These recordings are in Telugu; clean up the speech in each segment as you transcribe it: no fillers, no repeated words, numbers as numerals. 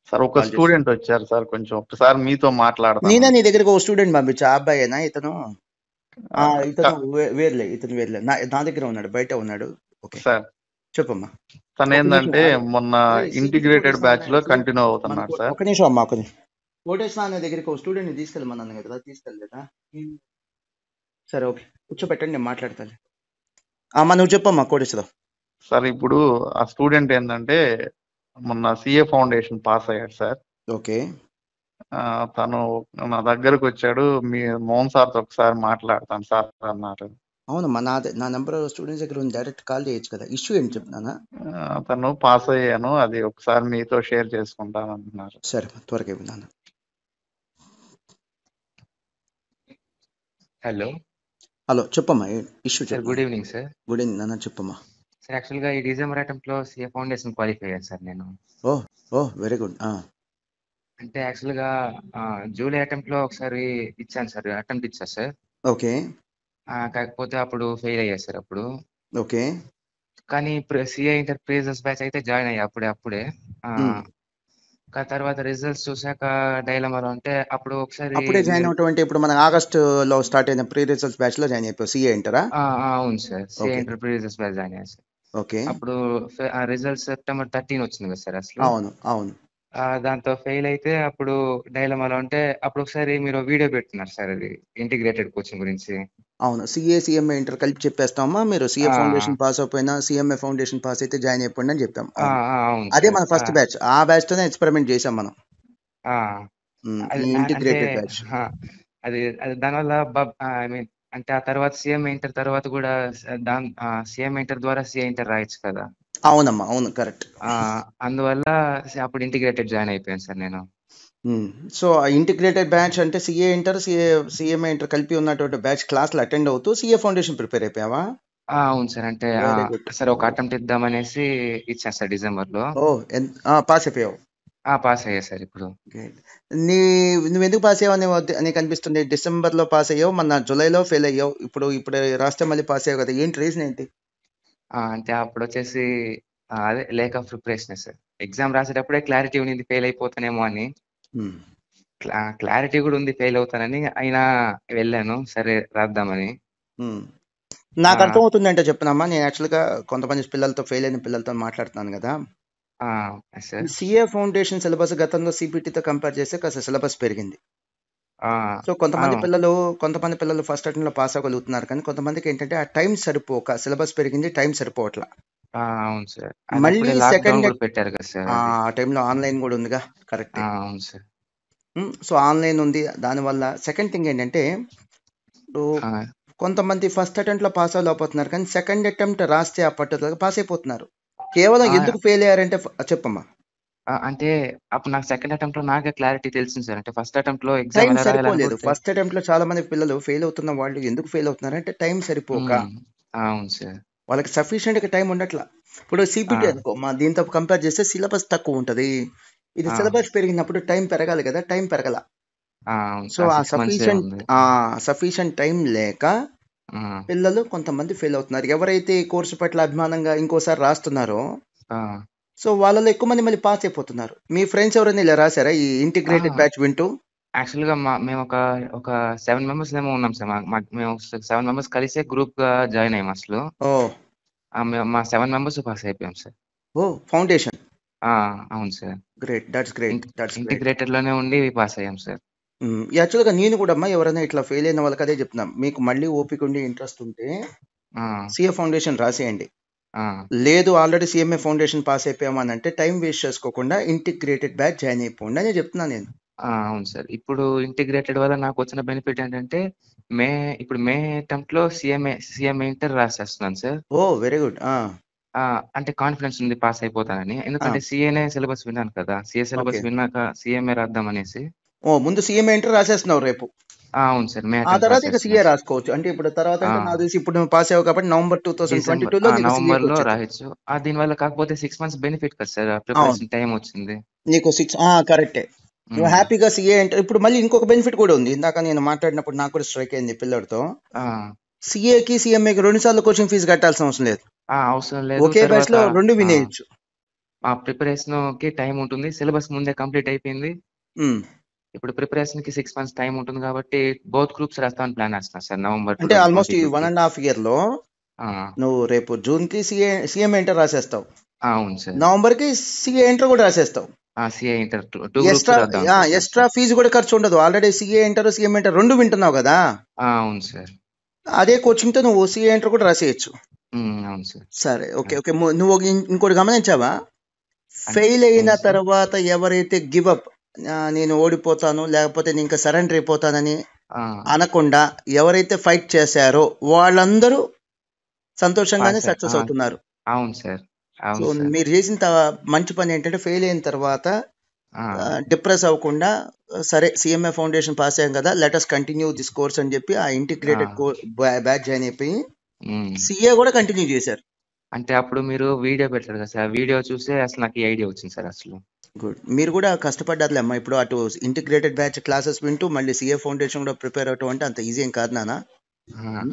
సార్ ఒక కాల్ చేసి స్టూడెంట్ వచ్చారు సార్, కొంచెం ఒకసారి మీతో నేనే మాట్లాడతాను. నీ దగ్గరికి ఒక స్టూడెంట్ పంపించా. ఆ అబ్బాయేనా ఇతను? ఇతను వేర్లే, ఇతను వేర్లే. నా దగ్గర ఉన్నాడు, బయట ఉన్నాడు. ఓకే సార్ చెప్పమ్మా. తను ఒక నిమిషం ఏంటంటే మొన్న సిపిటి ఇంటిగ్రేటెడ్ కోటేశ్వర బ్యాచ్ లో కంటిన్యూ అవుతున్నాడు సార్. ఒక నిమిషం అమ్మా, ఒక నిమిషం. కోటేశ్వర అనే దగ్గరికి ఒక స్టూడెంట్ ని తీసుకెళ్ళమన్నాను కదా, తీసుకెళ్ళలేదా? సరే ఓకే, కూర్చోబెట్టండి, నేను మాట్లాడతాను. అమ్మా నువ్వు చెప్పమ్మా కోటేశ్వర. సార్ ఇప్పుడు ఆ స్టూడెంట్ ఏంటంటే మొన్న సిఏ ఫౌండేషన్ పాస్ అయ్యాడు సార్. ఓకే తను నా దగ్గరకు వచ్చాడు, మీ మోహన్ సార్తో ఒకసారి మాట్లాడతాను సార్ అన్నారు. అవునమ్మా, నా నెంబర్ స్టూడెంట్స్ దగ్గర ఉంది, డైరెక్ట్ కాల్ చేయొచ్చు కదా. ఇష్యూ ఏంటి చెప్తున్నానా? తను పాస్ అయ్యాను, అది ఒకసారి మీతో షేర్ చేసుకుంటాను అంటున్నారు. సరే త్వరగా విన్నాను. హలో హలో చెప్పమ్మా, ఇష్యూ సార్, చెప్పు. Good evening sir. Good evening నాన్న, చెప్పమ్మా. సార్ యాక్చువల్గా ఈ డిసెంబర్ అటెంప్ట్ లో సిఏ ఫౌండేషన్ క్వాలిఫై అయ్యాను సార్ నేను. ఓ వెరీ గుడ్. అంటే యాక్చువల్గా జూలై అటెంప్ట్ లో ఒకసారి ఇచ్చాను సార్, అటెంప్ట్ ఇచ్చా సార్. ఓకే కాకపోతే అప్పుడు ఫెయిల్ అయ్యా సార్ అప్పుడు. ఓకే కానీ ఇప్పుడు సిఏ ఇంటర్ప్రైజెస్ బ్యాచ్ అయితే జాయిన్ అయ్యా అప్పుడే. తర్వాత రిజల్ట్స్ చూసాక డైలమాలో ఉంటే అప్పుడు ఒకసారి అప్పుడే జాయిన్ అవటం అంటే ఇప్పుడు మన ఆగస్టులో స్టార్ట్ అయిన ప్రీ రిజల్ట్స్ బ్యాచ్ లో జాయిన్ అయిపోయి సిఏ ఇంటరా? అవును సార్, సిఏ ఇంటర్ప్రైజెస్ బ్యాచ్ జాయిన్ అయ్యా సార్. ఓకే అప్పుడు రిజల్ట్స్ సెప్టెంబర్ 13 వచ్చింది కదా సార్ అసలు. అవును దాంతో ఫెయిల్ అయితే అప్పుడు డైలమాలో ఉంటే అప్పుడు ఒకసారి మీరు వీడియో పెడుతున్నారు సార్, అది ఇంటిగ్రేటెడ్ కోచింగ్ గురించి. అవును, సిఏ సిఎంఏ ఇంటర్ కలిపి చెప్పేస్తామా. మీరు సిఏ ఫౌండేషన్ పాస్ అయిపోయినా సిఎంఏ ఫౌండేషన్ పాస్ అయితే జాయిన్ అయిపోండి అని చెప్పాం. అవును అదే సార్. మన ఫస్ట్ బ్యాచ్, ఆ బ్యాచ్ తోనే ఎక్స్పెరిమెంట్ చేసాం మనం, అది ఈ అంటే ఇంటిగ్రేటెడ్ బ్యాచ్. అది దానివల్ల ఐ మీన్ అంటే ఆ తర్వాత సిఎం ఇంటర్ తర్వాత కూడా సిఎం ఇంటర్ ద్వారా సిఏ ఇంటర్ రాయొచ్చు కదా. అవునమ్మా, అవును కరెక్ట్. అందువల్ల అప్పుడు ఇంటిగ్రేటెడ్ జాయిన్ అయిపోయాను సార్ నేను. సో ఇంటిగ్రేటెడ్ బ్యాచ్ అంటే సిఏ ఇంటర్ సిఎంఏ ఇంటర్ కలిపి ఉన్నటువంటి బ్యాచ్ క్లాసులు అటెండ్ అవుతూ సిఏ ఫౌండేషన్ ప్రిపేర్ అయిపోయావా? అవును సార్, అంటే వెరీ గుడ్ సార్ ఒక అటెంప్ట్ ఇద్దామనేసి ఇచ్చాను సార్ డిసెంబర్ లో. పాస్ అయిపోయావు. పాస్ అయ్యా సార్ ఇప్పుడు. నువ్వు ఎందుకు పాస్ అయ్యావు నీకు అనిపిస్తుంది? డిసెంబర్ లో పాస్ అయ్యావు, మన జూలైలో ఫెయిల్ అయ్యావు, ఇప్పుడు రాస్తే మళ్ళీ పాస్ అయ్యావు కదా, ఏంటి రీజన్ ఏంటి? అంటే అప్పుడు వచ్చేసి అదే lake of preparation sir. Exam రాసేటప్పుడే క్లారిటీ ఉంది ఫెయిల్ అయిపోతానేమో అని. క్లారిటీ కూడా ఉంది ఫెయిల్ అవుతానని, అయినా వెళ్ళాను సరే రాద్దామని. నాకు అర్థమవుతుంది అంటే చెప్పనమ్మా, నేను యాక్చువల్గా కొంతమంది పిల్లలతో ఫెయిల్ అయిన పిల్లలతో మాట్లాడుతున్నాను కదా. సిఏ ఫౌండేషన్ సిలబస్ గతంలో సిపిటితో కంపేర్ చేస్తే కాస్త సిలబస్ పెరిగింది. సో కొంతమంది పిల్లలు ఫస్ట్ అటెంప్ట్ లో పాస్ అవ్వగలుగుతున్నారు, కానీ కొంతమందికి ఏంటంటే ఆ టైం సరిపోక సిలబస్ పెరిగింది, టైం సరిపోవట్లా. అవును సార్, మళ్ళీ సెకండ్ పెట్టారు కదా సార్, ఆ టైంలో ఆన్లైన్ కూడా ఉందిగా. కరెక్ట్. అవును సార్. సో ఆన్లైన్ ఉంది, దానివల్ల సెకండ్ థింగ్ ఏంటంటే కొంతమంది ఫస్ట్ అటెంప్ట్ లో పాస్ అవ్వలేకపోతున్నారు, కానీ సెకండ్ అటెంప్ట్ రాస్తే ఆ పట్టుదలగా పాస్ అయిపోతున్నారు. కేవలం ఎందుకు ఫెయిల్ అయ్యారంటే చెప్పమ్మా. అంటే అప్పుడు నాకు సెకండ్ అటెంప్ట్ లో నాకే క్లారిటీ తెలిసింది సార్. అంటే ఫస్ట్ అటెంప్ట్ లో టైం ఎగ్జామ్ సరిపోలేదు. ఫస్ట్ అటెంప్ట్ లో చాలా మంది పిల్లలు ఫెయిల్ అవుతున్న వాళ్ళు ఎందుకు ఫెయిల్ అవుతున్నారు అంటే టైం సరిపోక. అవును సార్, వాళ్ళకి సఫిషియెంట్ గా టైం ఉండట్లా. ఇప్పుడు సిపిటి అనుకో, మా దీంతో కంపేర్ చేస్తే సిలబస్ తక్కువ ఉంటది, ఇది సిలబస్ పెరిగినప్పుడు టైం పెరగాలి కదా, టైం పెరగల. సో ఆ సఫిషియెంట్ టైం లేక పిల్లలు కొంతమంది ఫెయిల్ అవుతున్నారు. ఎవరైతే ఈ కోర్సు పట్ల అభిమానంగా ఇంకోసారి రాస్తున్నారో సో వాళ్ళలో ఎక్కువ మంది మళ్ళీ పాస్ అయిపోతున్నారు. మీ ఫ్రెండ్స్ ఎవరైనా ఇలా రాశారా ఈ ఇంటిగ్రేటెడ్ బ్యాచ్ వింటూ? యాక్చువల్ గా మేము ఒక 7 మెంబర్స్ ఏమో ఉన్నాం సార్. మేము 7 మెంబర్స్ కలిసే గ్రూప్ గా జాయిన్ అయ్యాం అసలు. మా 7 మెంబర్స్ పాస్ అయిపోయాం సార్. ఫౌండేషన్. అవును sir, great, that's great. Integrated లోనే ఉండి పాస్ అయ్యాం సార్. యాక్చువల్గా నేను కూడా అమ్మా, ఎవరైనా ఇట్లా ఫెయిల్ అయిన వాళ్ళకి అదే చెప్తున్నాం, మీకు మళ్ళీ ఓపిక ఉండి ఇంట్రెస్ట్ ఉంటే సిఏ ఫౌండేషన్ రాసేయండి. లేదు ఆల్రెడీ సిఎంఏ ఫౌండేషన్ పాస్ అయిపోయామని అంటే టైం వేస్ట్ చేసుకోకుండా ఇంటిగ్రేటెడ్ బ్యాచ్ జాయిన్ అయిపోండి అని చెప్తున్నాను నేను. అవును సార్, ఇప్పుడు ఇంటిగ్రేటెడ్ వల్ల నాకు వచ్చిన బెనిఫిట్ ఏంటంటే ఇప్పుడు మే అటెంప్ట్ లో సిఎంఏ ఇంటర్ రాసేస్తున్నాను సార్. Very good. అంటే కాన్ఫిడెన్స్ ఉంది పాస్ అయిపోతానని, ఎందుకంటే సిఏనే సిలబస్ విన్నాను కదా. సిఏ సిలబస్ విన్నాక సిఎంఏ రాద్దాం అనేసి. ముందు సిఎంఏ ఇంటర్ రాసేస్తున్నావు రేపు? అవును సార్, మే ఆ తర్వాత ఇక సిఏ రాసుకోవచ్చు. అంటే ఇప్పుడు తర్వాత అంటే నాకు తెలిసి ఇప్పుడు నువ్వు పాస్ అయ్యావు కాబట్టి నవంబర్ 2022లో నవంబర్ లో రాయొచ్చు. దీనివల్ల కాకపోతే 6 months బెనిఫిట్ కదా సార్, ప్రిపరేషన్ టైం వచ్చింది నీకు 6. కరెక్టే, నువ్వు హ్యాపీగా సిఏ అంటే. ఇప్పుడు మళ్ళీ ఇంకొక బెనిఫిట్ కూడా ఉంది, ఇందాక నేను మాట్లాడినప్పుడు నాకు కూడా స్ట్రైక్ అయింది పిల్లడితో. సిఏకి సిఎంఏకి 2 సార్లు కోచింగ్ ఫీజు కట్టాల్సిన అవసరం లేదు, అవసరం లేదు. ఒకే బ్యాచ్ లో 2 వినేయచ్చు. మా ప్రిపరేషన్ కి టైం ఉంటుంది. సిలబస్ ముందే కంప్లీట్ అయిపోయింది. ఉమ్. ఇప్పుడు ప్రిపరేషన్ కి 6 months టైం ఉంటుంది కాబట్టి బోత్ గ్రూప్స్ రాస్తామని ప్లాన్ వేస్తున్నాను సార్ నవంబర్ అంటే ఆల్మోస్ట్ ఈ 2022 కి. 1.5 year లో నువ్వు రేపు జూన్ కి సిఎం ఇంటర్ రాసేస్తావు, అవును సార్. నవంబర్ కి సిఏ ఇంటర్ కూడా రాసేస్తావు. సిఏ ఇంటర్ 2 groups ఎక్స్ట్రా రాద్దాం అనుకుంటున్నాను ఎక్స్ట్రా సార్. ఫీజు కూడా ఖర్చు ఉండదు. Already CA inter CM inter రెండు వింటున్నావు కదా, అవును సార్. అదే కోచింగ్ తో నువ్వు సిఏ ఇంటర్ కూడా రాసేయచ్చు. అవును సార్. సరే, ఓకే ఓకే. నువ్వు ఇంకోటి గమనించావా, ఫెయిల్ అయిన ఏంటి సార్? తర్వాత ఎవరైతే గివప్, నేను ఓడిపోతాను లేకపోతే నేను ఇంకా సరెండర్ అయిపోతానని అనకుండా ఎవరైతే ఫైట్ చేశారో వాళ్ళందరూ సంతోషంగానే పాస్ సక్సెస్ అవుతున్నారు. అవును సార్. సో అవును సార్. మీరు చేసిన మంచి పని ఏంటంటే ఫెయిల్ అయిన తర్వాత ఆ, డిప్రెస్ అవ్వకుండా, సరే సిఎంఏ ఫౌండేషన్ పాస్ అయ్యాం కదా, let us continue this course అని చెప్పి ఆ ఇంటిగ్రేటెడ్ బ్యాచ్ జాయిన్ అయిపోయి ఉమ్. సిఏ కూడా కంటిన్యూ చేశారు. అంటే అప్పుడు మీరు వీడియో పెట్టారు కదా సార్, వీడియో చూసే అసలు నాకు ఈ ఐడియా వచ్చింది సార్ అసలు. గుడ్, మీరు కూడా కష్టపడ్డారులే అమ్మా. ఇప్పుడు అటు ఇంటిగ్రేటెడ్ బ్యాచ్ క్లాసెస్ వింటూ మళ్ళీ సిఏ ఫౌండేషన్ కూడా ప్రిపేర్ అవటం అంటే అంత ఈజీ ఏం కాదు నాన్న. ఆ,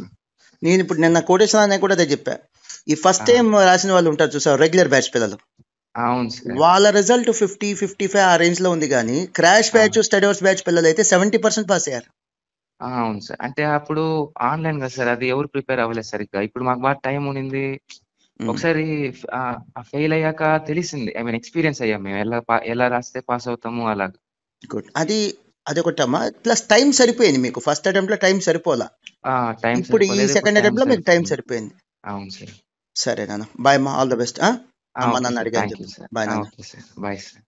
నేను ఇప్పుడు నిన్న కోటేశ్వర అనే కూడా అదే చెప్పా. ఈ ఫస్ట్ టైం రాసిన వాళ్ళు ఉంటారు చూసారు, రెగ్యులర్ బ్యాచ్ పిల్లలు, అవును సార్. వాళ్ళ రిజల్ట్ 50-55 ఆ రేంజ్ లో ఉంది. కానీ crash batch study hours batch పిల్లలు అయితే 70% పాస్ అయ్యారు. అవును సార్. అంటే అప్పుడు ఆన్లైన్ కదా సార్, అది ఎవరు ప్రిపేర్ అవ్వలేదు సరిగ్గా. ఇప్పుడు మాకు బాగా టైం ఉండింది. ఒకసారి ఫెయిల్ అయ్యాక తెలిసింది, ఐ మీన్ ఎక్స్పీరియన్స్ అయ్యాం మేము ఎలా రాస్తే పాస్ అవుతాము అలా. గుడ్, అదొకటమ్మా. ప్లస్ టైం సరిపోయింది మీకు, ఫస్ట్ అటెంప్ట్ లో టైం సరిపోలా, టైం ఇప్పుడు ఈ సెకండ్ అటెంప్ట్ లో మీకు టైం సరిపోయింది. అవును సార్. సరే నాన్న, బాయ్ అమ్మా, ఆల్ ద బెస్ట్. అమ్మ నాన్న అడిగాను థ్యాంక్ యూ చెప్పు. సార్. బాయ్ నాన్న. Okay sir, bye sir.